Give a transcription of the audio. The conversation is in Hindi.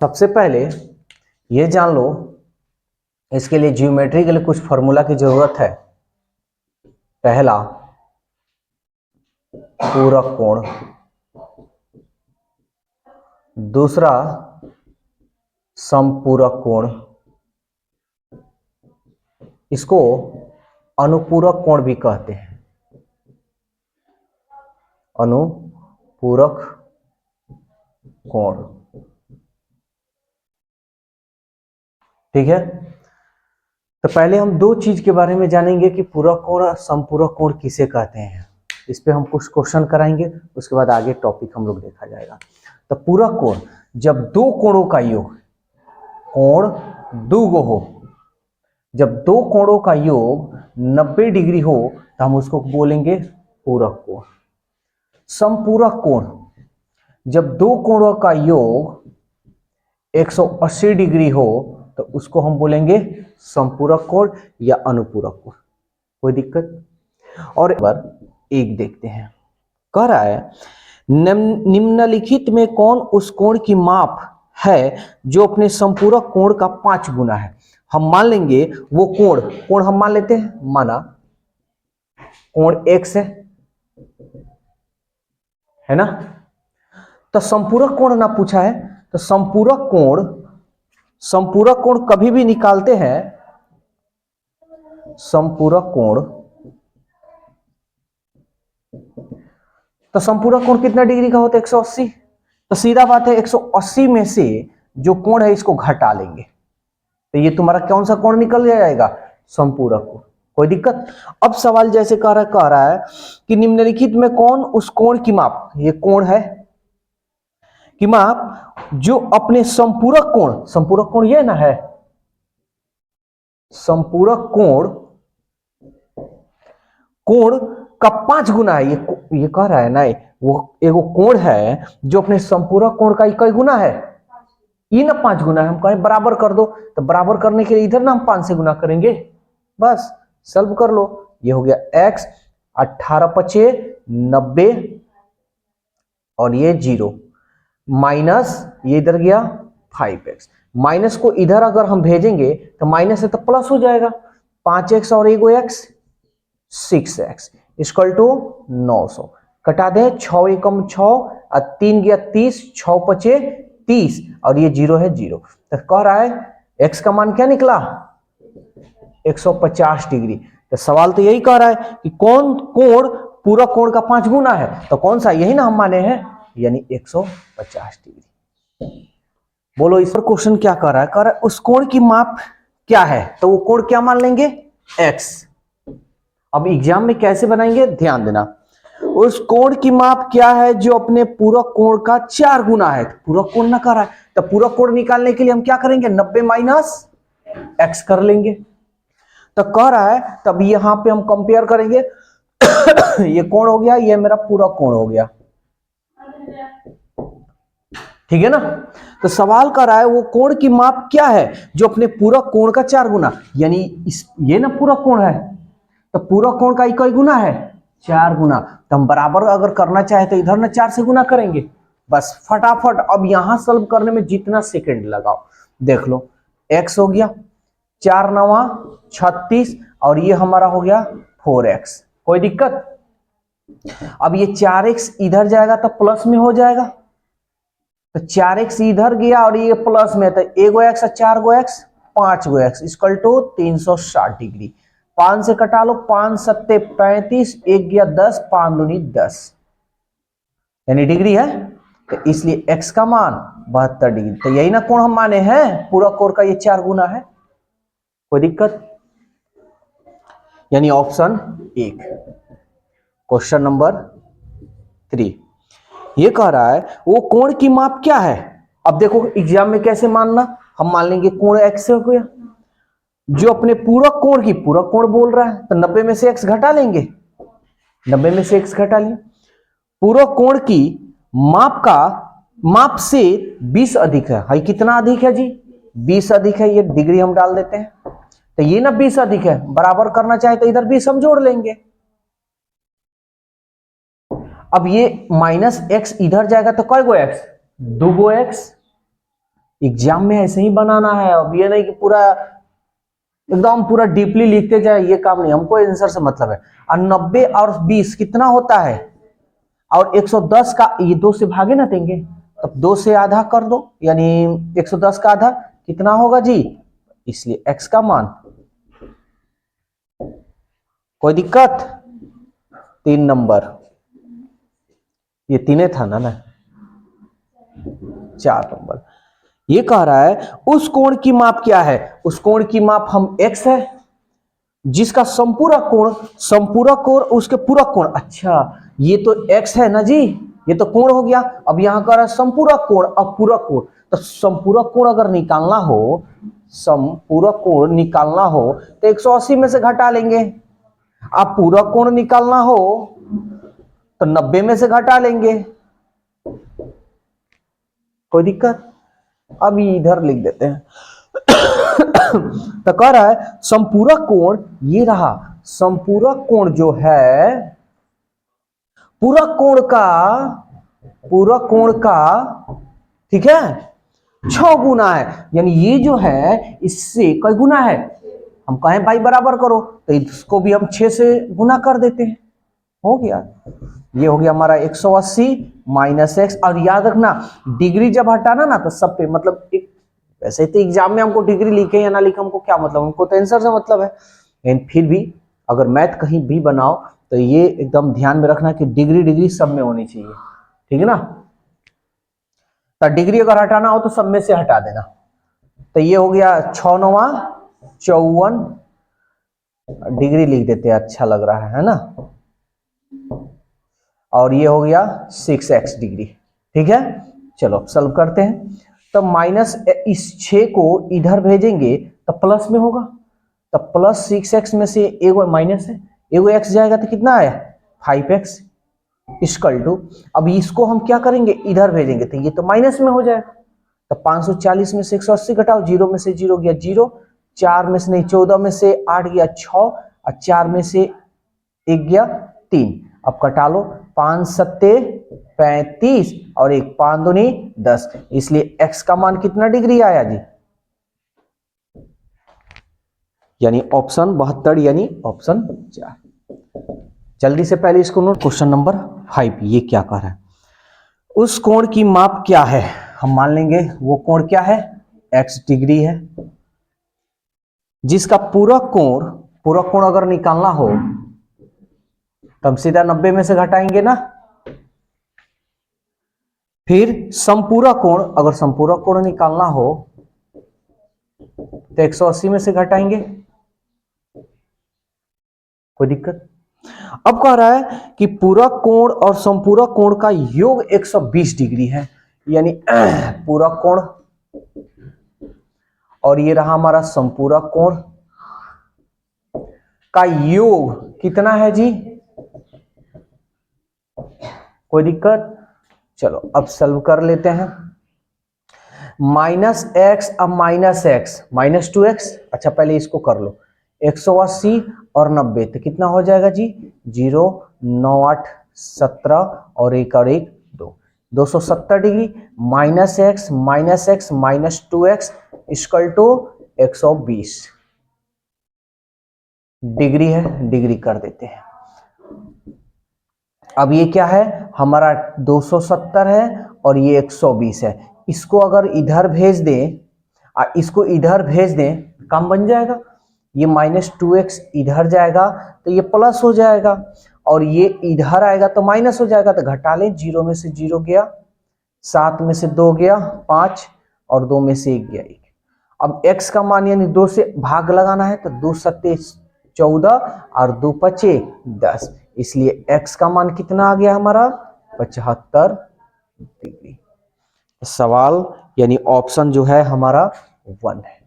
सबसे पहले ये जान लो, इसके लिए ज्योमेट्री के लिए कुछ फॉर्मूला की जरूरत है। पहला पूरक कोण, दूसरा समपूरक कोण, इसको अनुपूरक कोण भी कहते हैं। अनुपूरक कोण, ठीक है। तो पहले हम दो चीज के बारे में जानेंगे कि पूरक कोण और समपूरक कोण किसे कहते हैं। इस पे हम कुछ क्वेश्चन कराएंगे, उसके बाद आगे टॉपिक हम लोग देखा जाएगा। तो पूरक कोण, जब दो कोणों का योग, कोण दो गो हो, जब दो कोणों का योग 90 डिग्री हो तो हम उसको बोलेंगे पूरक कोण। समपूरक कोण, जब दो कोणों का योग 180 डिग्री हो तो उसको हम बोलेंगे समपूरक कोण या अनुपूरक कोण। कोई दिक्कत? और एक देखते हैं, कह रहा है निम्नलिखित में कौन उस कोण की माप है जो अपने संपूरक कोण का 5 गुना है। हम मान लेंगे वो कोण हम मान लेते हैं, माना कोण x है ना। तो संपूरक कोण ना पूछा है, तो संपूरक कोण कभी भी निकालते हैं। संपूरक कोण, तो संपूरक कोण कितना डिग्री का होता है? 180। तो सीधा बात है 180 में से जो कोण है इसको घटा लेंगे तो ये तुम्हारा कौन सा कोण निकल जाएगा? संपूरक कोण। कोई दिक्कत? अब सवाल जैसे कह रहा है कि निम्नलिखित में कौन उस कोण की माप, ये कोण है की माप जो अपने संपूरक कोण ये ना है, संपूरक कोण का 5 गुना है। ये कह रहा है ना, वो एगो कोण है जो अपने संपूरक कोण का कई गुना है? ये ना 5 गुना है। हम कहें बराबर कर दो, तो बराबर करने के लिए इधर ना हम 5 से गुना करेंगे, बस सॉल्व कर लो। ये हो गया x, 18 पचे 90 और ये 0 माइनस ये इधर गया 5x। माइनस को इधर अगर हम भेजेंगे तो माइनस है तो प्लस हो जाएगा। 5x और एगो x 6x इक्वल टू 900। कटा दे 6 एकम 6 और 3 गया 30, 6 पचे 30 और ये 0 है 0। तो कह रहा है x का मान क्या निकला? 150 डिग्री। तो सवाल तो यही कह रहा है कि कौन कोण पूरक कोण का 5 गुना है, तो कौन सा? यही ना हम माने हैं, यानी 150 डिग्री। बोलो इस पर क्वेश्चन क्या कर रहा है? कह रहा है उस कोण की माप क्या है, तो वो कोण क्या मान लेंगे? x। अब एग्जाम में कैसे बनाएंगे ध्यान देना। उस कोण की माप क्या है जो अपने पूरक कोण का 4 गुना है? पूरक कोण ना कर रहा है, तो पूरक कोण निकालने के लिए हम क्या करेंगे? 90 माइनस x कर लेंगे। तो कह रहा है तब यहां पे हम कंपेयर करेंगे ये कोण हो गया, ये मेरा पूरक कोण हो गया, ठीक है ना। तो सवाल कर रहा है वो कोण की माप क्या है जो अपने पूरक कोण का 4 गुना, यानी ये ना पूरक कोण है, तो पूरक कोण का कई गुना है? 4 गुना। तो हम बराबर अगर करना चाहे तो इधर ना 4 से गुना करेंगे, बस फटाफट। अब यहां सॉल्व करने में जितना सेकंड लगाओ देख लो। x हो गया 4 9 36 और ये हमारा हो गया 4x। कोई दिक्कत? अब ये 4x इधर जाएगा तो प्लस में हो जाएगा, तो 4x इधर गया और ये प्लस में, तो एगो x और 4 गो x 5 गो x इक्वल टू 360 डिग्री। 5 से कटा लो, 5 सत्ते 35, एक गया 10, 5 दूनी 10 यानी डिग्री है, तो इसलिए x का मान 72 डिग्री। तो यही ना कोण हम माने हैं, पूरक कोण का ये 4 गुना है। कोई दिक्कत? यानी ऑप्शन 1। क्वेश्चन नंबर 3 ये कह रहा है वो कोण की माप क्या है। अब देखो एग्जाम में कैसे मानना, हम मान लेंगे कोण x से हो गया जो अपने पूरक कोण की, पूरक कोण बोल रहा है तो 90 में से x घटा लेंगे, 90 में से x घटा लें। पूरक कोण की माप से 20 अधिक है। हाई कितना अधिक है जी? 20 अधिक है। ये डिग्री हम डाल देते हैं, तो ये ना 20 अधिक है, बराबर करना चाहे तो इधर 20 हम जोड़ लेंगे। अब ये माइनस x इधर जाएगा तो कई गो x? 2 गो x, एग्जाम में ऐसे ही बनाना है। अब ये नहीं कि पूरा एकदम पूरा डीपली लिखते जाए, ये काम नहीं, हमको आंसर से मतलब है। और 90 और 20 कितना होता है, और 110 का ये 2 से भागे ना देंगे, तब 2 से आधा कर दो, यानी 110 का आधा कितना होगा जी, इसलिए x का मान, कोई दिक्कत, 3 नंबर, ये 3 था ना 4 नंबर। ये कह रहा है उस कोण की माप क्या है, उस कोण की माप हम x है जिसका संपूरक कोण उसके पूरक कोण, अच्छा ये तो x है ना जी, ये तो कोण हो गया। अब यहां कह रहा है संपूरक कोण अब पूरक कोण, तो संपूरक कोण अगर निकालना हो, संपूरक कोण निकालना हो तो 180 में से घटा लेंगे। अब पूरक कोण निकालना हो तो 90 में से घटा लेंगे, कोई दिक्कत। अभी इधर लिख देते हैं तो कह रहा है संपूरक कोण ये रहा, संपूरक कोण जो है पूरक कोण का ठीक है 6 गुना है, यानी ये जो है इससे कई गुना है, हम कहें भाई बराबर करो तो इसको भी हम 6 से गुना कर देते हैं, हो गया। ये हो गया हमारा 180 माइनस एक्स। और याद रखना डिग्री जब हटाना ना तो सब पे मतलब एक, वैसे तो एग्जाम में हमको डिग्री लिखे या ना लिखे हमको क्या मतलब, हमको तो आंसर से मतलब है, लेकिन फिर भी अगर मैथ कहीं भी बनाओ तो ये एकदम ध्यान में रखना कि डिग्री सब में होनी चाहिए, ठीक है ना। तो डिग्री अगर हटाना हो तो सब में से हटा देना। तो ये हो गया 6 9 54 डिग्री लिख देते हैं, अच्छा लग रहा है ना। और ये हो गया 6x डिग्री, ठीक है। चलो अब सॉल्व करते हैं। तो माइनस इस 6 को इधर भेजेंगे तो प्लस में होगा, तो प्लस 6x में से एगो माइनस है, एगो x जाएगा तो कितना आया 5x इक्वल टू, अब इसको हम क्या करेंगे इधर भेजेंगे तो ये तो माइनस में हो जाएगा। तो 540 में से 180 घटाओ, 0 में से 0 गया 0, 4 में से नहीं 14 में से 8 गया 6, और 4 में से 1 गया 3। अब कटा लो, 5 सत्ते 35 और 1 5 दूनी 10, इसलिए x का मान कितना डिग्री आया जी, यानी ऑप्शन 72, यानी ऑप्शन 4। जल्दी से पहले इसको नोट। क्वेश्चन नंबर 5 ये क्या कह रहा है, उस कोण की माप क्या है, हम मान लेंगे वो कोण क्या है x डिग्री है, जिसका पूरक कोण अगर निकालना हो तो हम सीधा 90 में से घटाएंगे ना। फिर संपूरक कोण, अगर संपूरक कोण निकालना हो तो 180 में से घटाएंगे, कोई दिक्कत। अब कह रहा है कि पूरक कोण और संपूरक कोण का योग 120 डिग्री है, यानी पूरक कोण और ये रहा हमारा संपूरक कोण का योग कितना है जी, कोई दिक्कत। चलो अब सॉल्व कर लेते हैं। माइनस एक्स, अब माइनस एक्स माइनस 2x, अच्छा पहले इसको कर लो, 180 और 90 तो कितना हो जाएगा जी 0 9 8 17 और 1 और 1 2, 270 degree. Minus X minus 2x equal to 120 degree है, डिग्री कर देते हैं। अब ये क्या है हमारा 270 है और ये 120 है, इसको अगर इधर भेज दें और इसको इधर भेज दें काम बन जाएगा। ये माइनस 2x इधर जाएगा तो ये प्लस हो जाएगा, और ये इधर आएगा तो माइनस हो जाएगा, तो घटा लें, 0 में से 0 गया, 7 में से 2 गया 5 और 2 में से 1 गया 1। अब x का मान यानी 2 से भाग लगाना है, तो 2 सत्ते 14 और 2 पचे 10, इसलिए x का मान कितना आ गया हमारा 75 डिग्री। सवाल यानी ऑप्शन जो है हमारा 1 है।